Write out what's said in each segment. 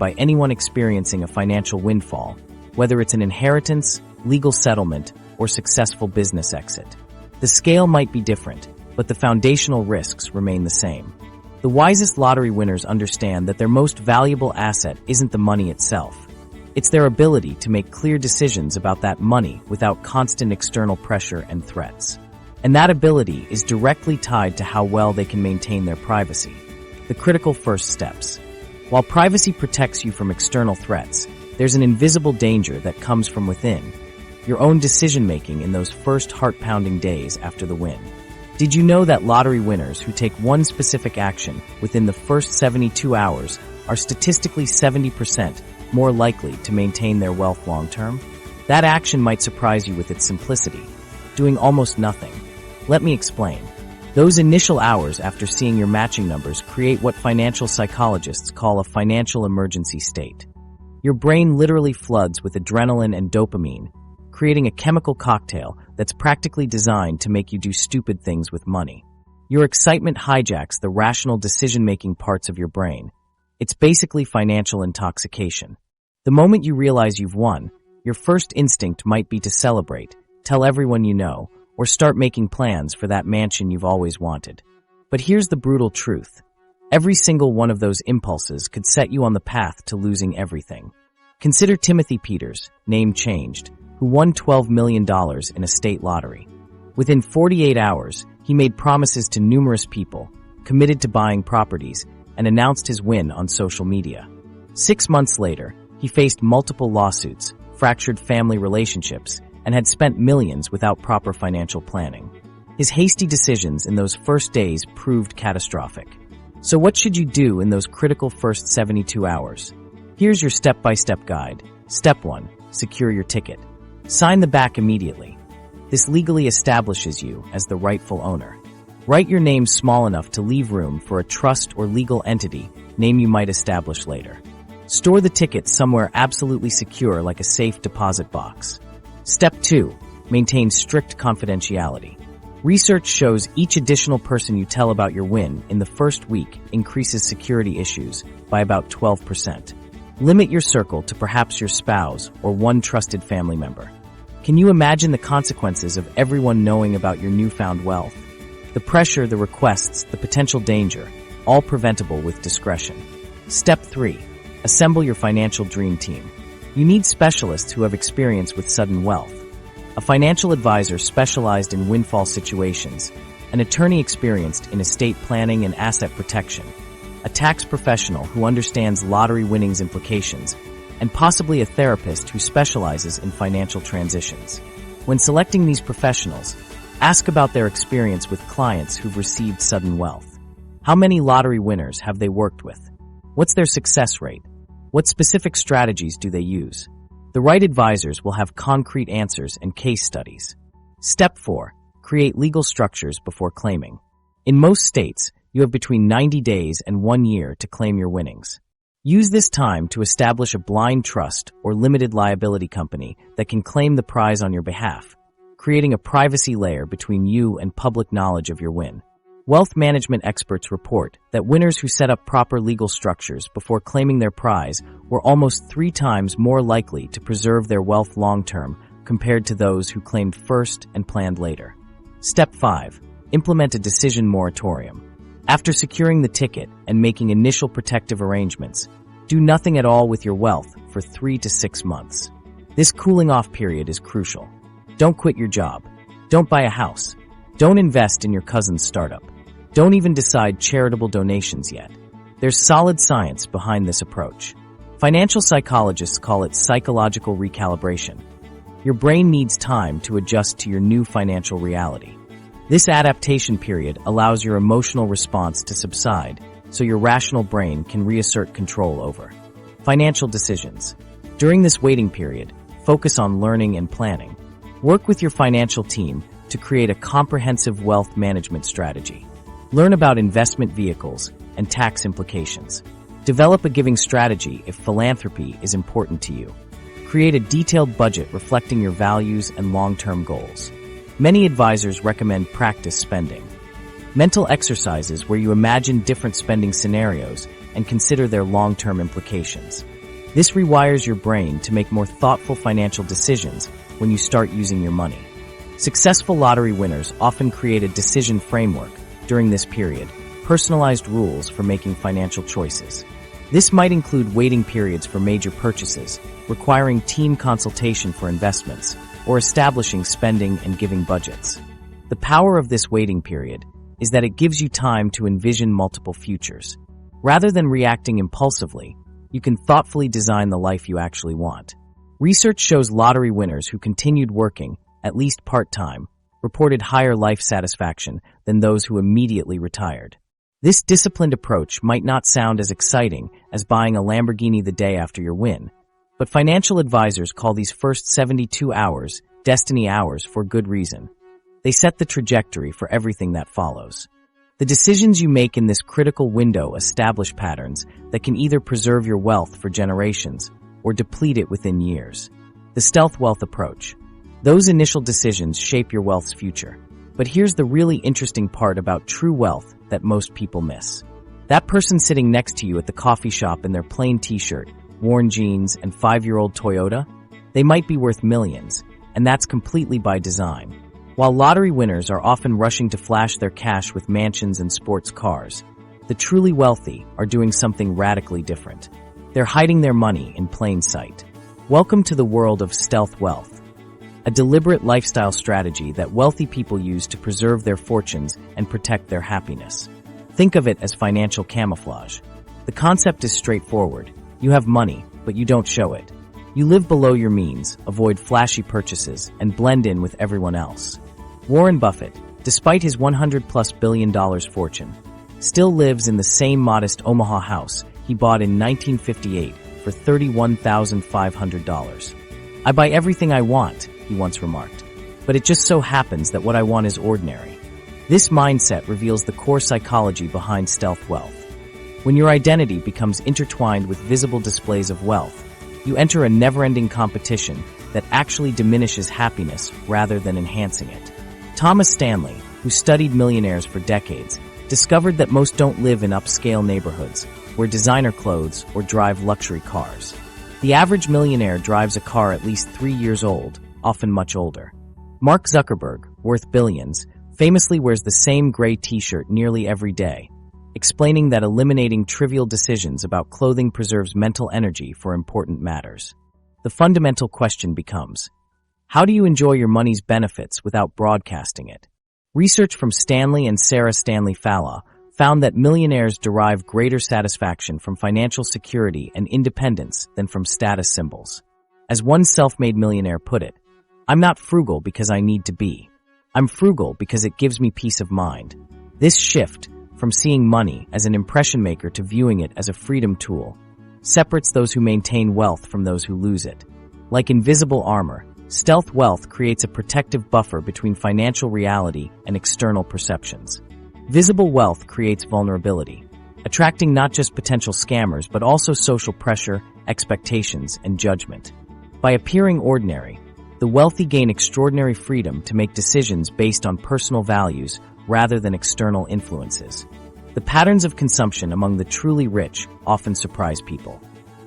by anyone experiencing a financial windfall, whether it's an inheritance, legal settlement, or successful business exit. The scale might be different, but the foundational risks remain the same. The wisest lottery winners understand that their most valuable asset isn't the money itself. It's their ability to make clear decisions about that money without constant external pressure and threats. And that ability is directly tied to how well they can maintain their privacy. The critical first steps. While privacy protects you from external threats, there's an invisible danger that comes from within, your own decision-making in those first heart-pounding days after the win. Did you know that lottery winners who take one specific action within the first 72 hours are statistically 70% more likely to maintain their wealth long-term? That action might surprise you with its simplicity, doing almost nothing. Let me explain. Those initial hours after seeing your matching numbers create what financial psychologists call a financial emergency state. Your brain literally floods with adrenaline and dopamine, creating a chemical cocktail that's practically designed to make you do stupid things with money. Your excitement hijacks the rational decision-making parts of your brain. It's basically financial intoxication. The moment you realize you've won, your first instinct might be to celebrate, tell everyone you know, or start making plans for that mansion you've always wanted. But here's the brutal truth. Every single one of those impulses could set you on the path to losing everything. Consider Timothy Peters, name changed, who won $12 million in a state lottery. Within 48 hours, he made promises to numerous people, committed to buying properties, and announced his win on social media. 6 months later, he faced multiple lawsuits, fractured family relationships, and had spent millions without proper financial planning. His hasty decisions in those first days proved catastrophic. So what should you do in those critical first 72 hours? Here's your step-by-step guide. Step 1. Secure your ticket. Sign the back immediately. This legally establishes you as the rightful owner. Write your name small enough to leave room for a trust or legal entity, name you might establish later. Store the ticket somewhere absolutely secure like a safe deposit box. Step 2. Maintain strict confidentiality. Research shows each additional person you tell about your win in the first week increases security issues by about 12%. Limit your circle to perhaps your spouse or one trusted family member. Can you imagine the consequences of everyone knowing about your newfound wealth? The pressure, the requests, the potential danger, all preventable with discretion. Step 3. Assemble your financial dream team. You need specialists who have experience with sudden wealth. A financial advisor specialized in windfall situations, an attorney experienced in estate planning and asset protection, a tax professional who understands lottery winnings implications, and possibly a therapist who specializes in financial transitions. When selecting these professionals, ask about their experience with clients who've received sudden wealth. How many lottery winners have they worked with? What's their success rate? What specific strategies do they use? The right advisors will have concrete answers and case studies. Step 4. Create legal structures before claiming. In most states, you have between 90 days and 1 year to claim your winnings. Use this time to establish a blind trust or limited liability company that can claim the prize on your behalf, creating a privacy layer between you and public knowledge of your win. Wealth management experts report that winners who set up proper legal structures before claiming their prize were almost 3 times more likely to preserve their wealth long-term compared to those who claimed first and planned later. Step 5. Implement a decision moratorium. After securing the ticket and making initial protective arrangements, do nothing at all with your wealth for 3 to 6 months. This cooling-off period is crucial. Don't quit your job. Don't buy a house. Don't invest in your cousin's startup. Don't even decide charitable donations yet. There's solid science behind this approach. Financial psychologists call it psychological recalibration. Your brain needs time to adjust to your new financial reality. This adaptation period allows your emotional response to subside so your rational brain can reassert control over financial decisions. During this waiting period, focus on learning and planning. Work with your financial team to create a comprehensive wealth management strategy. Learn about investment vehicles and tax implications. Develop a giving strategy if philanthropy is important to you. Create a detailed budget reflecting your values and long-term goals. Many advisors recommend practice spending. Mental exercises where you imagine different spending scenarios and consider their long-term implications. This rewires your brain to make more thoughtful financial decisions when you start using your money. Successful lottery winners often create a decision framework during this period, personalized rules for making financial choices. This might include waiting periods for major purchases, requiring team consultation for investments, or establishing spending and giving budgets. The power of this waiting period is that it gives you time to envision multiple futures. Rather than reacting impulsively, you can thoughtfully design the life you actually want. Research shows lottery winners who continued working, at least part-time, reported higher life satisfaction than those who immediately retired. This disciplined approach might not sound as exciting as buying a Lamborghini the day after your win, but financial advisors call these first 72 hours destiny hours for good reason. They set the trajectory for everything that follows. The decisions you make in this critical window establish patterns that can either preserve your wealth for generations or deplete it within years. The stealth wealth approach. Those initial decisions shape your wealth's future. But here's the really interesting part about true wealth that most people miss. That person sitting next to you at the coffee shop in their plain t-shirt, worn jeans, and 5-year-old Toyota? They might be worth millions, and that's completely by design. While lottery winners are often rushing to flash their cash with mansions and sports cars, the truly wealthy are doing something radically different. They're hiding their money in plain sight. Welcome to the world of stealth wealth, a deliberate lifestyle strategy that wealthy people use to preserve their fortunes and protect their happiness. Think of it as financial camouflage. The concept is straightforward. You have money, but you don't show it. You live below your means, avoid flashy purchases, and blend in with everyone else. Warren Buffett, despite his $100+ billion fortune, still lives in the same modest Omaha house he bought in 1958 for $31,500. "I buy everything I want," he once remarked, "but it just so happens that what I want is ordinary." This mindset reveals the core psychology behind stealth wealth. When your identity becomes intertwined with visible displays of wealth, you enter a never-ending competition that actually diminishes happiness rather than enhancing it. Thomas Stanley, who studied millionaires for decades, discovered that most don't live in upscale neighborhoods, wear designer clothes, or drive luxury cars. The average millionaire drives a car at least 3 years old, often much older. Mark Zuckerberg, worth billions, famously wears the same gray t-shirt nearly every day, explaining that eliminating trivial decisions about clothing preserves mental energy for important matters. The fundamental question becomes, how do you enjoy your money's benefits without broadcasting it? Research from Stanley and Sarah Stanley Falla found that millionaires derive greater satisfaction from financial security and independence than from status symbols. As one self-made millionaire put it, "I'm not frugal because I need to be. I'm frugal because it gives me peace of mind." This shift, from seeing money as an impression maker to viewing it as a freedom tool, separates those who maintain wealth from those who lose it. Like invisible armor, stealth wealth creates a protective buffer between financial reality and external perceptions. Visible wealth creates vulnerability, attracting not just potential scammers but also social pressure, expectations, and judgment. By appearing ordinary, the wealthy gain extraordinary freedom to make decisions based on personal values rather than external influences. The patterns of consumption among the truly rich often surprise people.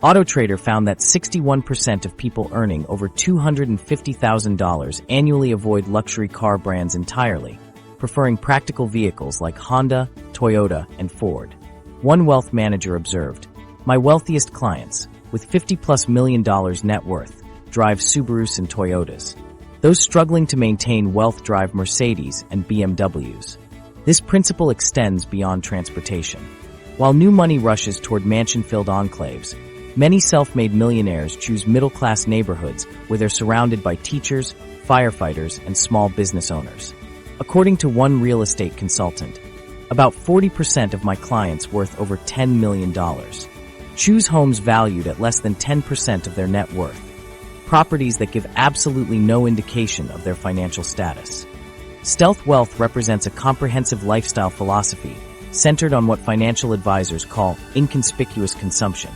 AutoTrader found that 61% of people earning over $250,000 annually avoid luxury car brands entirely, preferring practical vehicles like Honda, Toyota, and Ford. One wealth manager observed, "My wealthiest clients, with $50+ million net worth, drive Subarus and Toyotas. Those struggling to maintain wealth drive Mercedes and BMWs." This principle extends beyond transportation. While new money rushes toward mansion-filled enclaves, many self-made millionaires choose middle-class neighborhoods where they're surrounded by teachers, firefighters, and small business owners. According to one real estate consultant, about 40% of my clients worth over $10 million choose homes valued at less than 10% of their net worth, properties that give absolutely no indication of their financial status. Stealth wealth represents a comprehensive lifestyle philosophy centered on what financial advisors call inconspicuous consumption,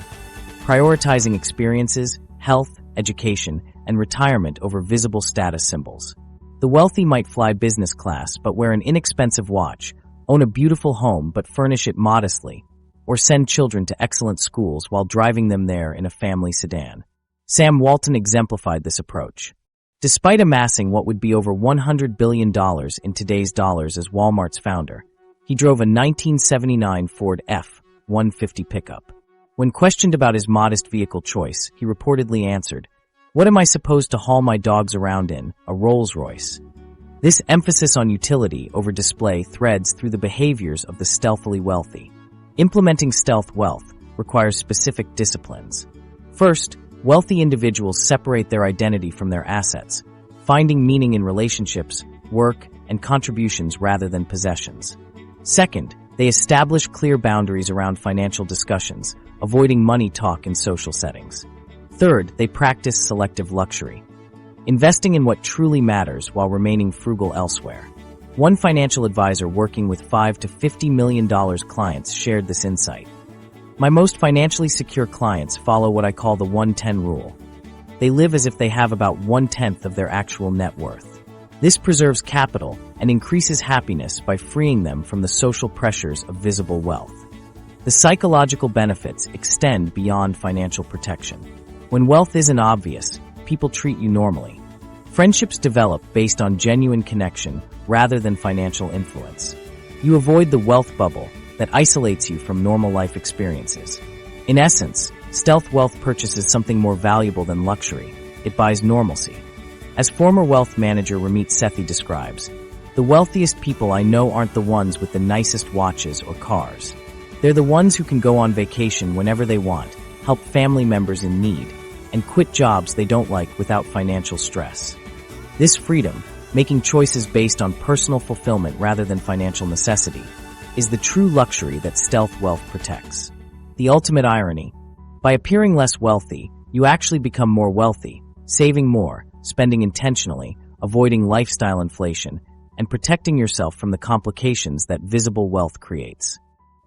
prioritizing experiences, health, education, and retirement over visible status symbols. The wealthy might fly business class but wear an inexpensive watch, own a beautiful home but furnish it modestly, or send children to excellent schools while driving them there in a family sedan. Sam Walton exemplified this approach. Despite amassing what would be over $100 billion in today's dollars as Walmart's founder, he drove a 1979 Ford F-150 pickup. When questioned about his modest vehicle choice, he reportedly answered, "What am I supposed to haul my dogs around in? A Rolls-Royce." This emphasis on utility over display threads through the behaviors of the stealthily wealthy. Implementing stealth wealth requires specific disciplines. First, wealthy individuals separate their identity from their assets, finding meaning in relationships, work, and contributions rather than possessions. Second, they establish clear boundaries around financial discussions, avoiding money talk in social settings. Third, they practice selective luxury, investing in what truly matters while remaining frugal elsewhere. One financial advisor working with $5 to $50 million clients shared this insight. "My most financially secure clients follow what I call the 1-10 rule. They live as if they have about 1/10 of their actual net worth. This preserves capital and increases happiness by freeing them from the social pressures of visible wealth. The psychological benefits extend beyond financial protection. When wealth isn't obvious, people treat you normally. Friendships develop based on genuine connection rather than financial influence. You avoid the wealth bubble that isolates you from normal life experiences. In essence, stealth wealth purchases something more valuable than luxury. It buys normalcy. As former wealth manager Ramit Sethi describes, "The wealthiest people I know aren't the ones with the nicest watches or cars. They're the ones who can go on vacation whenever they want, help family members in need, and quit jobs they don't like without financial stress." This freedom, making choices based on personal fulfillment rather than financial necessity, is the true luxury that stealth wealth protects. The ultimate irony: by appearing less wealthy, you actually become more wealthy, saving more, spending intentionally, avoiding lifestyle inflation, and protecting yourself from the complications that visible wealth creates.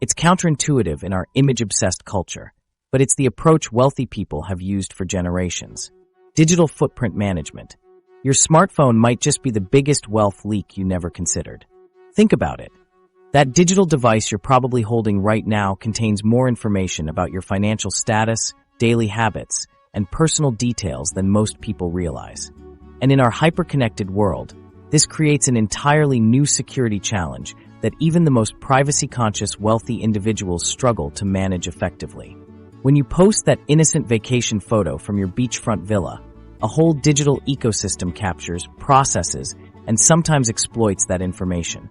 It's counterintuitive in our image-obsessed culture, but it's the approach wealthy people have used for generations. Digital footprint management. Your smartphone might just be the biggest wealth leak you never considered. Think about it. That digital device you're probably holding right now contains more information about your financial status, daily habits, and personal details than most people realize. And in our hyper-connected world, this creates an entirely new security challenge that even the most privacy-conscious wealthy individuals struggle to manage effectively. When you post that innocent vacation photo from your beachfront villa, a whole digital ecosystem captures, processes, and sometimes exploits that information.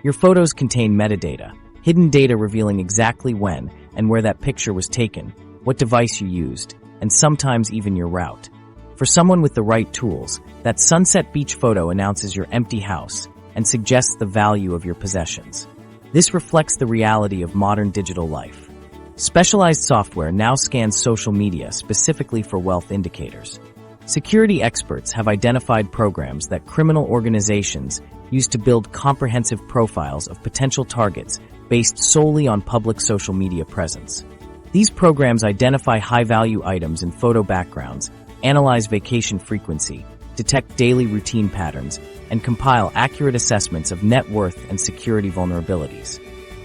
Your photos contain metadata, hidden data revealing exactly when and where that picture was taken, what device you used, and sometimes even your route. For someone with the right tools, that sunset beach photo announces your empty house and suggests the value of your possessions. This reflects the reality of modern digital life. Specialized software now scans social media specifically for wealth indicators. Security experts have identified programs that criminal organizations use to build comprehensive profiles of potential targets based solely on public social media presence. These programs identify high-value items in photo backgrounds, analyze vacation frequency, detect daily routine patterns, and compile accurate assessments of net worth and security vulnerabilities.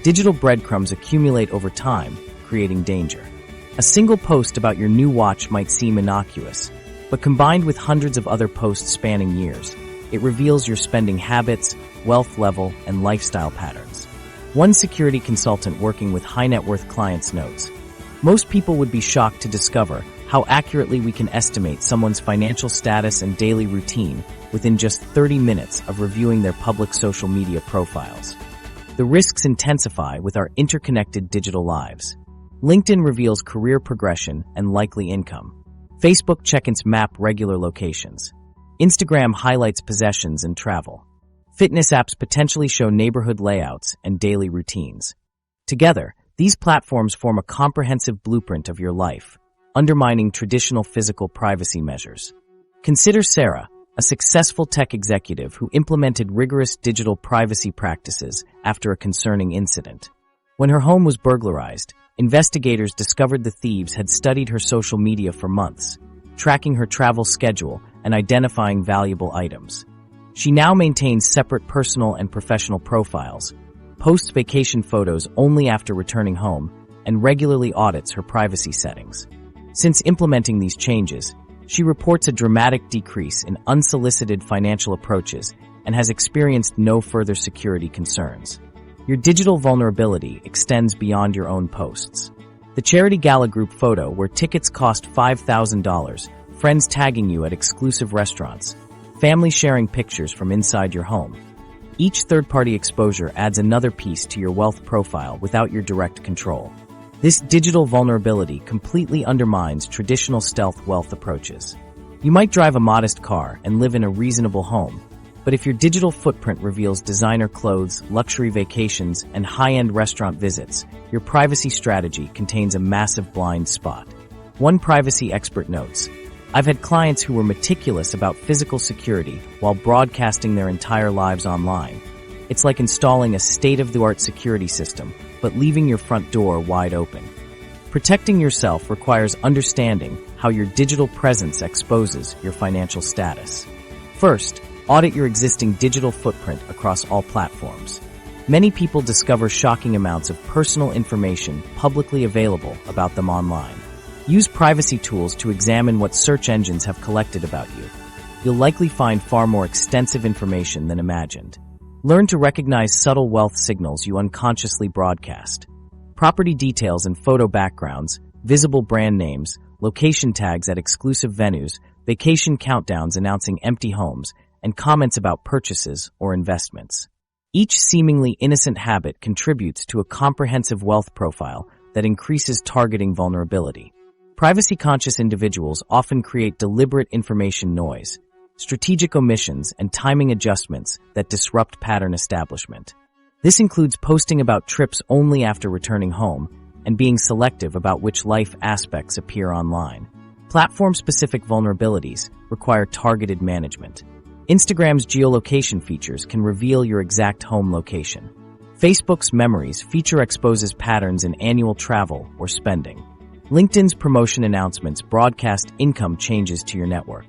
Digital breadcrumbs accumulate over time, creating danger. A single post about your new watch might seem innocuous, but combined with hundreds of other posts spanning years, it reveals your spending habits, wealth level, and lifestyle patterns. One security consultant working with high-net-worth clients notes, "Most people would be shocked to discover how accurately we can estimate someone's financial status and daily routine within just 30 minutes of reviewing their public social media profiles." The risks intensify with our interconnected digital lives. LinkedIn reveals career progression and likely income. Facebook check-ins map regular locations. Instagram highlights possessions and travel. Fitness apps potentially show neighborhood layouts and daily routines. Together, these platforms form a comprehensive blueprint of your life, undermining traditional physical privacy measures. Consider Sarah, a successful tech executive who implemented rigorous digital privacy practices after a concerning incident. When her home was burglarized, investigators discovered the thieves had studied her social media for months, tracking her travel schedule and identifying valuable items. She now maintains separate personal and professional profiles, posts vacation photos only after returning home, and regularly audits her privacy settings. Since implementing these changes, she reports a dramatic decrease in unsolicited financial approaches and has experienced no further security concerns. Your digital vulnerability extends beyond your own posts. The charity gala group photo where tickets cost $5,000, friends tagging you at exclusive restaurants, family sharing pictures from inside your home. Each third-party exposure adds another piece to your wealth profile without your direct control. This digital vulnerability completely undermines traditional stealth wealth approaches. You might drive a modest car and live in a reasonable home, but if your digital footprint reveals designer clothes, luxury vacations, and high-end restaurant visits, your privacy strategy contains a massive blind spot. One privacy expert notes, "I've had clients who were meticulous about physical security while broadcasting their entire lives online. It's like installing a state-of-the-art security system, but leaving your front door wide open." Protecting yourself requires understanding how your digital presence exposes your financial status. First, audit your existing digital footprint across all platforms. Many people discover shocking amounts of personal information publicly available about them online. Use privacy tools to examine what search engines have collected about you. You'll likely find far more extensive information than imagined. Learn to recognize subtle wealth signals you unconsciously broadcast. Property details and photo backgrounds, visible brand names, location tags at exclusive venues, vacation countdowns announcing empty homes, and comments about purchases or investments. Each seemingly innocent habit contributes to a comprehensive wealth profile that increases targeting vulnerability. Privacy-conscious individuals often create deliberate information noise, strategic omissions, and timing adjustments that disrupt pattern establishment. This includes posting about trips only after returning home and being selective about which life aspects appear online. Platform-specific vulnerabilities require targeted management. Instagram's geolocation features can reveal your exact home location. Facebook's Memories feature exposes patterns in annual travel or spending. LinkedIn's promotion announcements broadcast income changes to your network.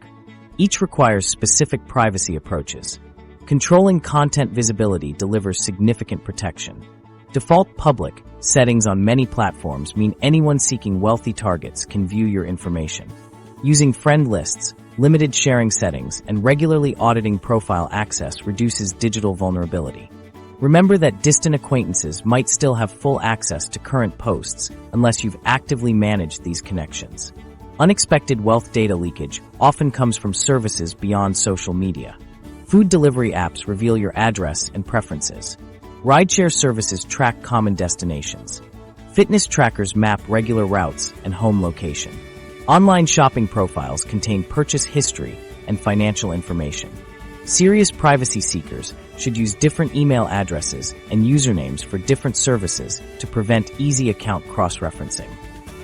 Each requires specific privacy approaches. Controlling content visibility delivers significant protection. Default public settings on many platforms mean anyone seeking wealthy targets can view your information. Using friend lists, limited sharing settings, and regularly auditing profile access reduces digital vulnerability. Remember that distant acquaintances might still have full access to current posts unless you've actively managed these connections. Unexpected wealth data leakage often comes from services beyond social media. Food delivery apps reveal your address and preferences. Rideshare services track common destinations. Fitness trackers map regular routes and home location. Online shopping profiles contain purchase history and financial information. Serious privacy seekers should use different email addresses and usernames for different services to prevent easy account cross-referencing.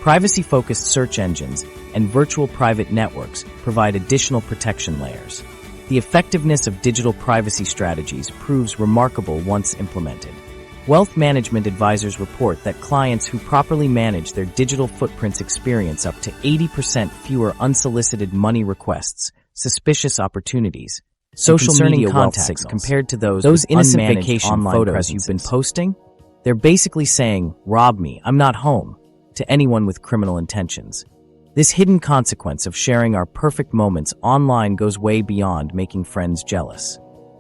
Privacy-focused search engines and virtual private networks provide additional protection layers. The effectiveness of digital privacy strategies proves remarkable once implemented. Wealth management advisors report that clients who properly manage their digital footprints experience up to 80% fewer unsolicited money requests, suspicious opportunities, social media contacts compared to those innocent vacation online photos you've been posting. They're basically saying, "Rob me, I'm not home," to anyone with criminal intentions. This hidden consequence of sharing our perfect moments online goes way beyond making friends jealous.